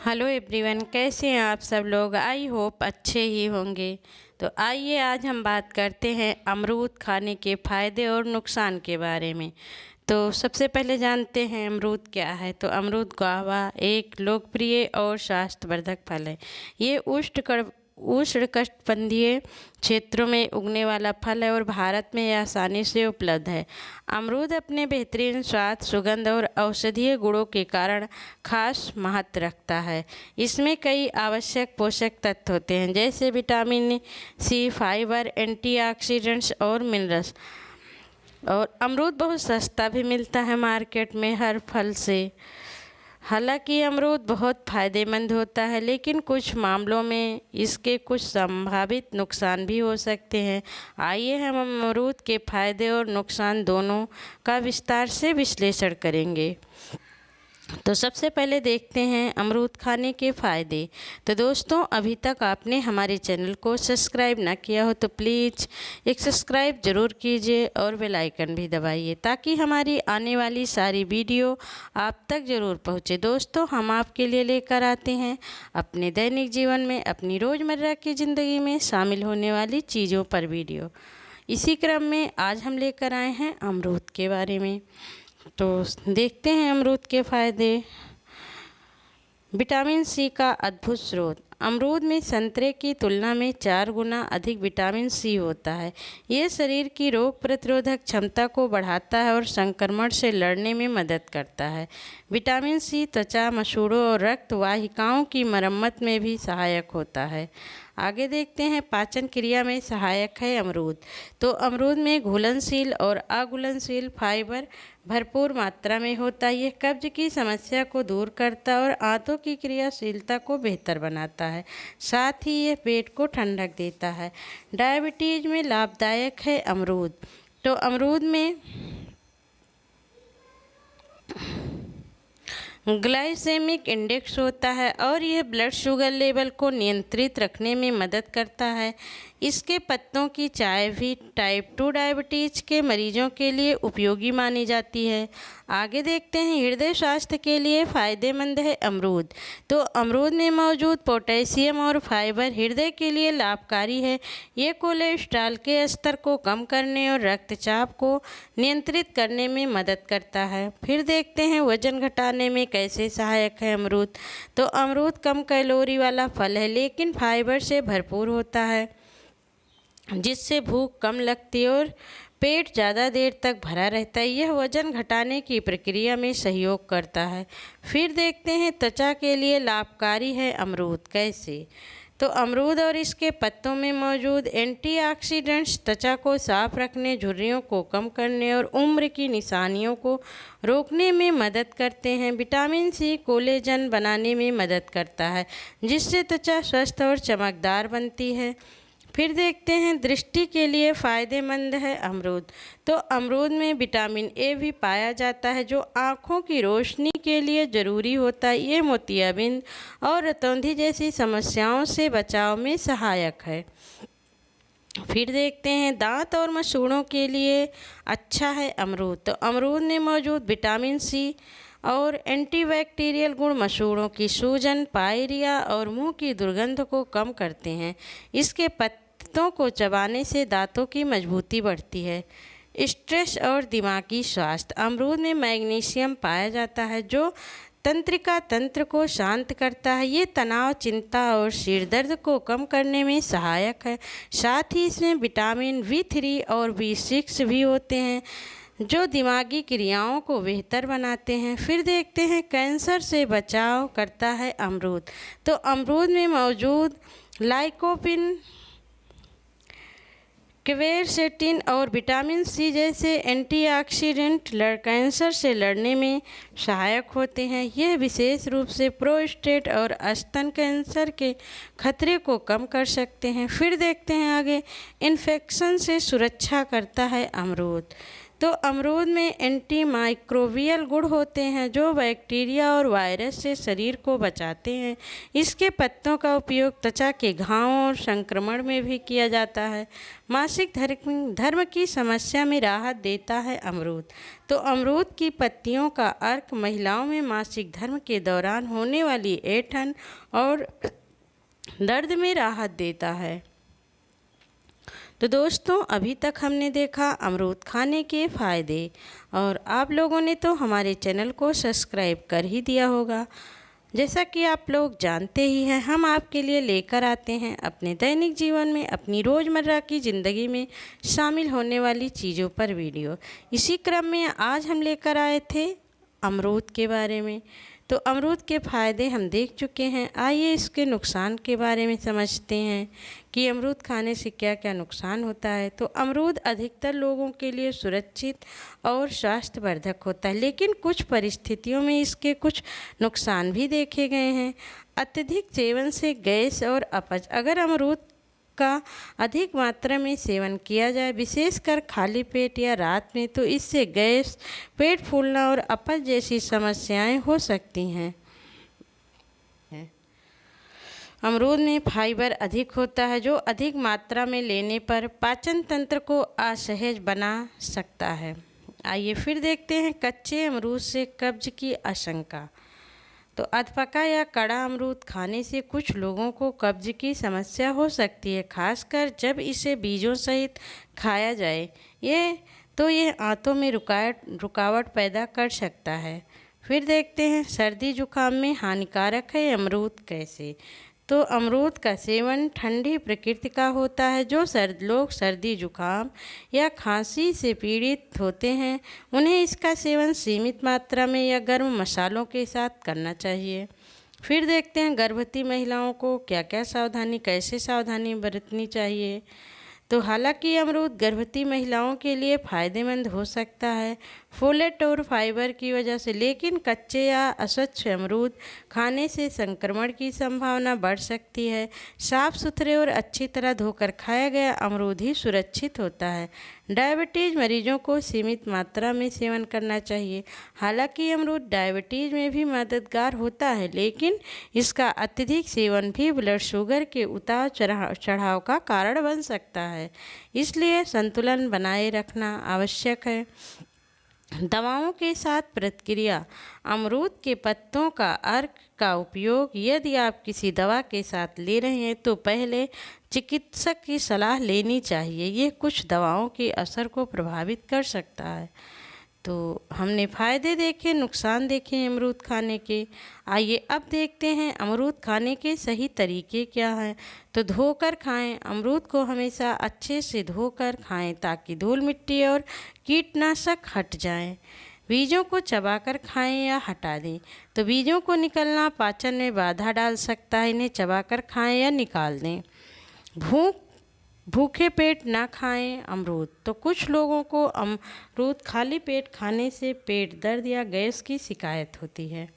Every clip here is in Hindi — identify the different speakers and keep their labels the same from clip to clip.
Speaker 1: हेलो एवरीवन, कैसे हैं आप सब लोग। आई होप अच्छे ही होंगे। तो आइए आज हम बात करते हैं अमरूद खाने के फ़ायदे और नुकसान के बारे में। तो सबसे पहले जानते हैं अमरूद क्या है। तो अमरूद गुआवा एक लोकप्रिय और स्वास्थ्यवर्धक फल है। ये उष्णकटिबंधीय क्षेत्रों में उगने वाला फल है और भारत में यह आसानी से उपलब्ध है। अमरूद अपने बेहतरीन स्वाद, सुगंध और औषधीय गुणों के कारण खास महत्व रखता है। इसमें कई आवश्यक पोषक तत्व होते हैं जैसे विटामिन सी, फाइबर, एंटीऑक्सीडेंट्स और मिनरल्स। और अमरूद बहुत सस्ता भी मिलता है मार्केट में हर फल से। हालांकि अमरूद बहुत फ़ायदेमंद होता है, लेकिन कुछ मामलों में इसके कुछ संभावित नुकसान भी हो सकते हैं। आइए हम अमरूद के फ़ायदे और नुकसान दोनों का विस्तार से विश्लेषण करेंगे। तो सबसे पहले देखते हैं अमरूद खाने के फ़ायदे। तो दोस्तों, अभी तक आपने हमारे चैनल को सब्सक्राइब ना किया हो तो प्लीज़ एक सब्सक्राइब ज़रूर कीजिए और बेल आइकन भी दबाइए ताकि हमारी आने वाली सारी वीडियो आप तक ज़रूर पहुँचे। दोस्तों, हम आपके लिए लेकर आते हैं अपने दैनिक जीवन में, अपनी रोज़मर्रा की ज़िंदगी में शामिल होने वाली चीज़ों पर वीडियो। इसी क्रम में आज हम लेकर आए हैं अमरूद के बारे में। तो देखते हैं अमरूद के फ़ायदे। विटामिन सी का अद्भुत स्रोत। अमरूद में संतरे की तुलना में 4 गुना अधिक विटामिन सी होता है। ये शरीर की रोग प्रतिरोधक क्षमता को बढ़ाता है और संक्रमण से लड़ने में मदद करता है। विटामिन सी त्वचा, मसूड़ों और रक्त वाहिकाओं की मरम्मत में भी सहायक होता है। आगे देखते हैं पाचन क्रिया में सहायक है अमरूद। तो अमरूद में घुलनशील और अघुलनशील फाइबर भरपूर मात्रा में होता है। ये कब्ज की समस्या को दूर करता है और आंतों की क्रियाशीलता को बेहतर बनाता है। साथ ही ये पेट को ठंडक देता है। डायबिटीज में लाभदायक है अमरूद। तो अमरूद में ग्लाइसेमिक इंडेक्स होता है और यह ब्लड शुगर लेवल को नियंत्रित रखने में मदद करता है। इसके पत्तों की चाय भी टाइप 2 डायबिटीज़ के मरीजों के लिए उपयोगी मानी जाती है। आगे देखते हैं हृदय स्वास्थ्य के लिए फ़ायदेमंद है अमरूद। तो अमरूद में मौजूद पोटेशियम और फाइबर हृदय के लिए लाभकारी है। ये कोलेस्ट्रॉल के स्तर को कम करने और रक्तचाप को नियंत्रित करने में मदद करता है। फिर देखते हैं वज़न घटाने में कैसे सहायक है अमरूद। तो अमरूद कम कैलोरी वाला फल है, लेकिन फाइबर से भरपूर होता है जिससे भूख कम लगती है और पेट ज़्यादा देर तक भरा रहता है। यह वज़न घटाने की प्रक्रिया में सहयोग करता है। फिर देखते हैं त्वचा के लिए लाभकारी है अमरूद कैसे। तो अमरूद और इसके पत्तों में मौजूद एंटीऑक्सीडेंट्स त्वचा को साफ रखने, झुर्रियों को कम करने और उम्र की निशानियों को रोकने में मदद करते हैं। विटामिन सी कोलेजन बनाने में मदद करता है जिससे त्वचा स्वस्थ और चमकदार बनती है। फिर देखते हैं दृष्टि के लिए फ़ायदेमंद है अमरूद। तो अमरूद में विटामिन ए भी पाया जाता है जो आँखों की रोशनी के लिए ज़रूरी होता है। ये मोतियाबिंद और रतौंधी जैसी समस्याओं से बचाव में सहायक है। फिर देखते हैं दांत और मसूड़ों के लिए अच्छा है अमरूद। तो अमरूद में मौजूद विटामिन सी और एंटीबैक्टीरियल गुण मसूड़ों की सूजन, पायरिया और मुंह की दुर्गंध को कम करते हैं। इसके पत्तों को चबाने से दांतों की मजबूती बढ़ती है। स्ट्रेस और दिमागी स्वास्थ्य। अमरूद में मैग्नीशियम पाया जाता है जो तंत्रिका तंत्र को शांत करता है। ये तनाव, चिंता और सिर दर्द को कम करने में सहायक है। साथ ही इसमें विटामिन बी3 और बी6 भी होते हैं जो दिमागी क्रियाओं को बेहतर बनाते हैं। फिर देखते हैं कैंसर से बचाव करता है अमरूद। तो अमरूद में मौजूद लाइकोपिन, क्वेरसेटिन और विटामिन सी जैसे एंटीऑक्सीडेंट कैंसर से लड़ने में सहायक होते हैं। यह विशेष रूप से प्रोस्टेट और स्तन कैंसर के खतरे को कम कर सकते हैं। फिर देखते हैं आगे इन्फेक्शन से सुरक्षा करता है अमरूद। तो अमरूद में एंटी माइक्रोबियल गुण होते हैं जो बैक्टीरिया और वायरस से शरीर को बचाते हैं। इसके पत्तों का उपयोग त्वचा के घावों और संक्रमण में भी किया जाता है। मासिक धर्म की समस्या में राहत देता है अमरूद। तो अमरूद की पत्तियों का अर्क महिलाओं में मासिक धर्म के दौरान होने वाली ऐंठन और दर्द में राहत देता है। तो दोस्तों, अभी तक हमने देखा अमरूद खाने के फ़ायदे, और आप लोगों ने तो हमारे चैनल को सब्सक्राइब कर ही दिया होगा। जैसा कि आप लोग जानते ही हैं, हम आपके लिए लेकर आते हैं अपने दैनिक जीवन में, अपनी रोज़मर्रा की ज़िंदगी में शामिल होने वाली चीज़ों पर वीडियो। इसी क्रम में आज हम लेकर आए थे अमरूद के बारे में। तो अमरूद के फ़ायदे हम देख चुके हैं, आइए इसके नुकसान के बारे में समझते हैं कि अमरूद खाने से क्या क्या नुकसान होता है। तो अमरूद अधिकतर लोगों के लिए सुरक्षित और स्वास्थ्यवर्धक होता है, लेकिन कुछ परिस्थितियों में इसके कुछ नुकसान भी देखे गए हैं। अत्यधिक सेवन से गैस और अपच। अगर अमरूद का अधिक मात्रा में सेवन किया जाए, विशेषकर खाली पेट या रात में, तो इससे गैस, पेट फूलना और अपच जैसी समस्याएं हो सकती हैं। अमरूद में फाइबर अधिक होता है जो अधिक मात्रा में लेने पर पाचन तंत्र को असहज बना सकता है। आइए फिर देखते हैं कच्चे अमरूद से कब्ज की आशंका। तो अधपका या कड़ा अमरूद खाने से कुछ लोगों को कब्ज की समस्या हो सकती है, खासकर जब इसे बीजों सहित खाया जाए। यह आंतों में रुकावट पैदा कर सकता है। फिर देखते हैं सर्दी जुकाम में हानिकारक है अमरूद कैसे। तो अमरूद का सेवन ठंडी प्रकृति का होता है। जो लोग सर्दी जुकाम या खांसी से पीड़ित होते हैं, उन्हें इसका सेवन सीमित मात्रा में या गर्म मसालों के साथ करना चाहिए। फिर देखते हैं गर्भवती महिलाओं को कैसे सावधानी बरतनी चाहिए। तो हालांकि अमरूद गर्भवती महिलाओं के लिए फ़ायदेमंद हो सकता है फोलेट और फाइबर की वजह से, लेकिन कच्चे या अस्वच्छ अमरूद खाने से संक्रमण की संभावना बढ़ सकती है। साफ़ सुथरे और अच्छी तरह धोकर खाया गया अमरूद ही सुरक्षित होता है। डायबिटीज़ मरीजों को सीमित मात्रा में सेवन करना चाहिए। हालांकि अमरूद डायबिटीज़ में भी मददगार होता है, लेकिन इसका अत्यधिक सेवन भी ब्लड शुगर के उतार चढ़ाव का कारण बन सकता है, इसलिए संतुलन बनाए रखना आवश्यक है। दवाओं के साथ प्रतिक्रिया। अमरूद के पत्तों का अर्क का उपयोग यदि आप किसी दवा के साथ ले रहे हैं तो पहले चिकित्सक की सलाह लेनी चाहिए। ये कुछ दवाओं के असर को प्रभावित कर सकता है। तो हमने फ़ायदे देखे, नुकसान देखे अमरूद खाने के। आइए अब देखते हैं अमरूद खाने के सही तरीके क्या हैं। तो धोकर खाएं। अमरूद को हमेशा अच्छे से धोकर खाएं ताकि धूल मिट्टी और कीटनाशक हट जाएं। बीजों को चबाकर खाएं या हटा दें। तो बीजों को निकलना पाचन में बाधा डाल सकता है, इन्हें चबाकर खाएं या निकाल दें। भूखे पेट ना खाएं अमरूद। तो कुछ लोगों को अमरूद खाली पेट खाने से पेट दर्द या गैस की शिकायत होती है।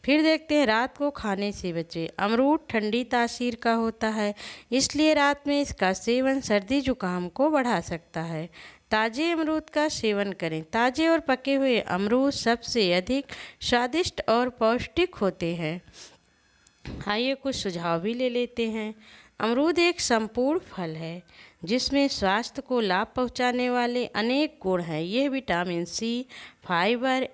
Speaker 1: फिर देखते हैं रात को खाने से बचें। अमरूद ठंडी तासीर का होता है, इसलिए रात में इसका सेवन सर्दी जुकाम को बढ़ा सकता है। ताज़े अमरूद का सेवन करें। ताज़े और पके हुए अमरूद सबसे अधिक स्वादिष्ट और पौष्टिक होते हैं। आइए कुछ सुझाव भी ले लेते हैं। अमरूद एक संपूर्ण फल है जिसमें स्वास्थ्य को लाभ पहुंचाने वाले अनेक गुण हैं। यह विटामिन सी, फाइबर,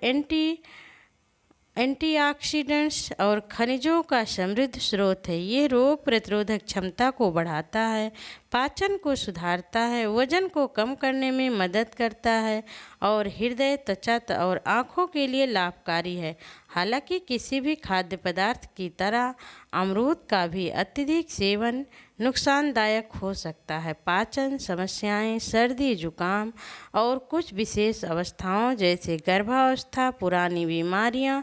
Speaker 1: एंटीऑक्सीडेंट्स और खनिजों का समृद्ध स्रोत है। ये रोग प्रतिरोधक क्षमता को बढ़ाता है, पाचन को सुधारता है, वजन को कम करने में मदद करता है और हृदय, त्वचा और आँखों के लिए लाभकारी है। हालांकि किसी भी खाद्य पदार्थ की तरह अमरूद का भी अत्यधिक सेवन नुकसानदायक हो सकता है। पाचन समस्याएं, सर्दी, जुकाम और कुछ विशेष अवस्थाओं जैसे गर्भावस्था, पुरानी बीमारियां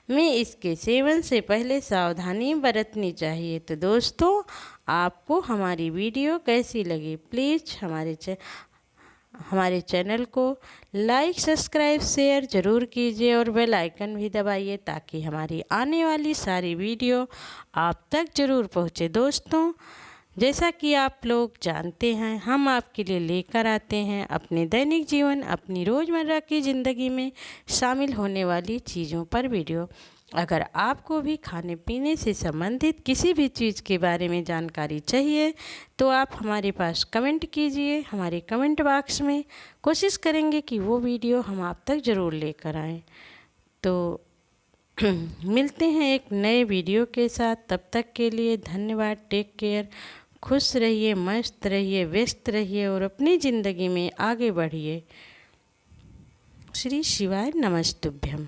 Speaker 1: में इसके सेवन से पहले सावधानी बरतनी चाहिए। तो दोस्तों, आपको हमारी वीडियो कैसी लगी? प्लीज़ हमारे चैनल को लाइक, सब्सक्राइब, शेयर ज़रूर कीजिए और बेल आइकन भी दबाइए ताकि हमारी आने वाली सारी वीडियो आप तक ज़रूर पहुँचे। दोस्तों, जैसा कि आप लोग जानते हैं, हम आपके लिए लेकर आते हैं अपने दैनिक जीवन, अपनी रोज़मर्रा की ज़िंदगी में शामिल होने वाली चीज़ों पर वीडियो। अगर आपको भी खाने पीने से संबंधित किसी भी चीज़ के बारे में जानकारी चाहिए तो आप हमारे पास कमेंट कीजिए, हमारे कमेंट बॉक्स में। कोशिश करेंगे कि वो वीडियो हम आप तक ज़रूर लेकर आएँ। तो मिलते हैं एक नए वीडियो के साथ। तब तक के लिए धन्यवाद। Take care. खुश रहिए, मस्त रहिए, व्यस्त रहिए और अपनी ज़िंदगी में आगे बढ़िए। श्री शिवाय नमस्तुभ्यम।